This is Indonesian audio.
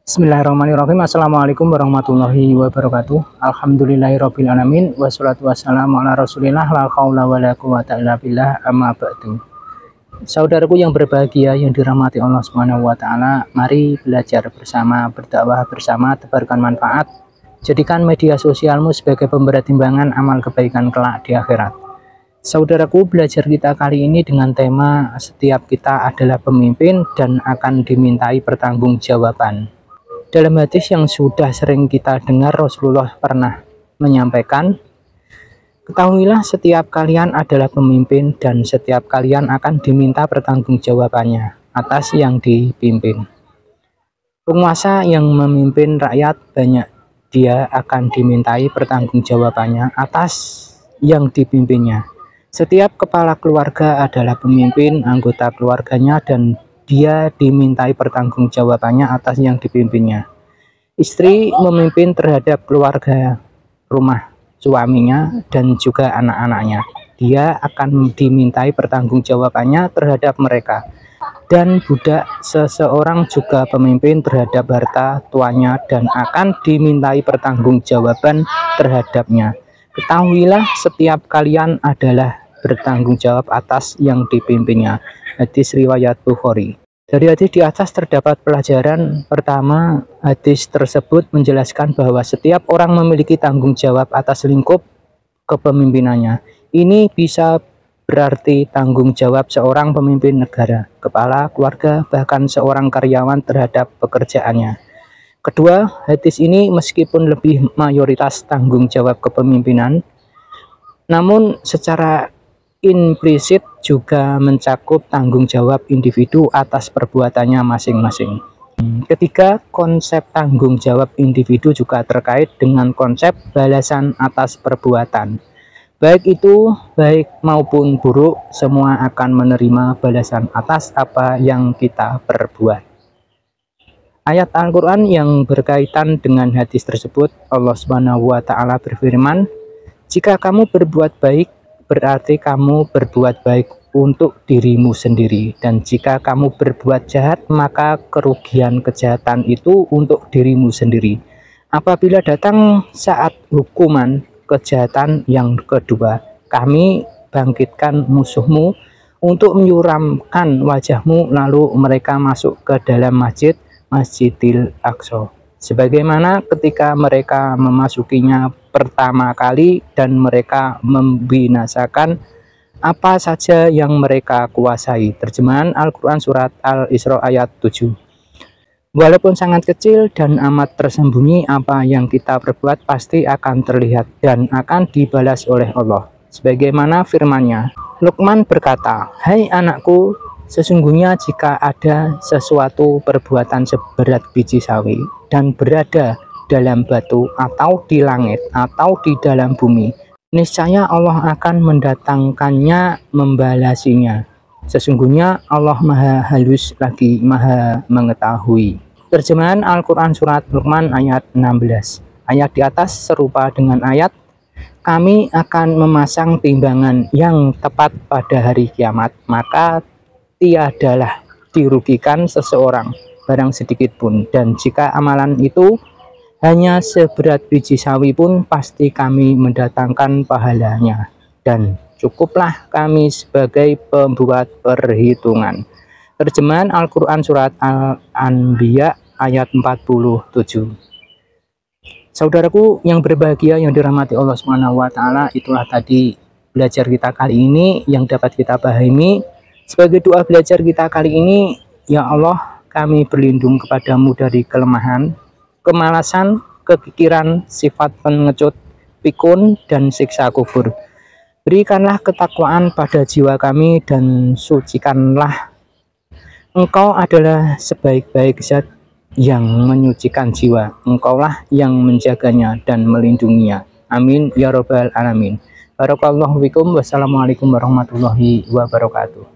Bismillahirrahmanirrahim. Assalamualaikum warahmatullahi wabarakatuh. Alhamdulillahirabbil alamin wassalatu wassalamu ala Rasulillah la haula wala quwata illa billah amma ba'du. Saudaraku yang berbahagia yang dirahmati Allah Subhanahu wa taala, mari belajar bersama, berdakwah bersama, tebarkan manfaat. Jadikan media sosialmu sebagai pemberat timbangan amal kebaikan kelak di akhirat. Saudaraku, belajar kita kali ini dengan tema setiap kita adalah pemimpin dan akan dimintai pertanggungjawaban. Dalam hadis yang sudah sering kita dengar, Rasulullah pernah menyampaikan, ketahuilah setiap kalian adalah pemimpin dan setiap kalian akan diminta pertanggungjawabannya atas yang dipimpin. Penguasa yang memimpin rakyat banyak, dia akan dimintai pertanggungjawabannya atas yang dipimpinnya. Setiap kepala keluarga adalah pemimpin anggota keluarganya dan dia dimintai pertanggungjawabannya atas yang dipimpinnya. Istri memimpin terhadap keluarga rumah suaminya dan juga anak-anaknya. Dia akan dimintai pertanggungjawabannya terhadap mereka. Dan budak seseorang juga pemimpin terhadap harta tuannya dan akan dimintai pertanggungjawaban terhadapnya. Ketahuilah setiap kalian adalah bertanggung jawab atas yang dipimpinnya. Hadis riwayat Bukhari. Dari hadis di atas terdapat pelajaran pertama. Hadis tersebut menjelaskan bahwa setiap orang memiliki tanggung jawab atas lingkup kepemimpinannya. Ini bisa berarti tanggung jawab seorang pemimpin negara, kepala keluarga, bahkan seorang karyawan terhadap pekerjaannya. Kedua, hadis ini meskipun lebih mayoritas tanggung jawab kepemimpinan, namun secara implisit juga mencakup tanggung jawab individu atas perbuatannya masing-masing. Ketiga, konsep tanggung jawab individu juga terkait dengan konsep balasan atas perbuatan. Baik itu baik maupun buruk, semua akan menerima balasan atas apa yang kita perbuat. Ayat Al-Quran yang berkaitan dengan hadis tersebut, Allah Subhanahu wa taala berfirman, "Jika kamu berbuat baik, berarti kamu berbuat baik untuk dirimu sendiri, dan jika kamu berbuat jahat, maka kerugian kejahatan itu untuk dirimu sendiri. Apabila datang saat hukuman kejahatan yang kedua, kami bangkitkan musuhmu untuk menyuramkan wajahmu, lalu mereka masuk ke dalam Masjidil Aqsa, sebagaimana ketika mereka memasukinya pertama kali dan mereka membinasakan apa saja yang mereka kuasai." Terjemahan Al-Quran Surat Al-Isra ayat 7. Walaupun sangat kecil dan amat tersembunyi, apa yang kita perbuat pasti akan terlihat dan akan dibalas oleh Allah. Sebagaimana firman-Nya, Luqman berkata, "Hai anakku, sesungguhnya jika ada sesuatu perbuatan seberat biji sawi dan berada dalam batu atau di langit atau di dalam bumi, niscaya Allah akan mendatangkannya membalasinya. Sesungguhnya Allah Maha Halus lagi Maha Mengetahui." Terjemahan Al-Quran Surat Luqman ayat 16. Ayat di atas serupa dengan ayat, "Kami akan memasang timbangan yang tepat pada hari kiamat, maka tiadalah dirugikan seseorang barang sedikit pun, dan jika amalan itu hanya seberat biji sawi pun pasti kami mendatangkan pahalanya, dan cukuplah kami sebagai pembuat perhitungan." Terjemahan Al-Quran Surat Al-Anbiya ayat 47. Saudaraku yang berbahagia yang dirahmati Allah Subhanahu wa taala, itulah tadi belajar kita kali ini yang dapat kita pahami. Sebagai doa belajar kita kali ini, ya Allah, kami berlindung kepadamu dari kelemahan, kemalasan, kekikiran, sifat pengecut, pikun, dan siksa kubur. Berikanlah ketakwaan pada jiwa kami dan sucikanlah. Engkau adalah sebaik-baik zat yang menyucikan jiwa. Engkaulah yang menjaganya dan melindunginya. Amin ya robbal alamin. Barakallahu fikum. Wassalamualaikum warahmatullahi wabarakatuh.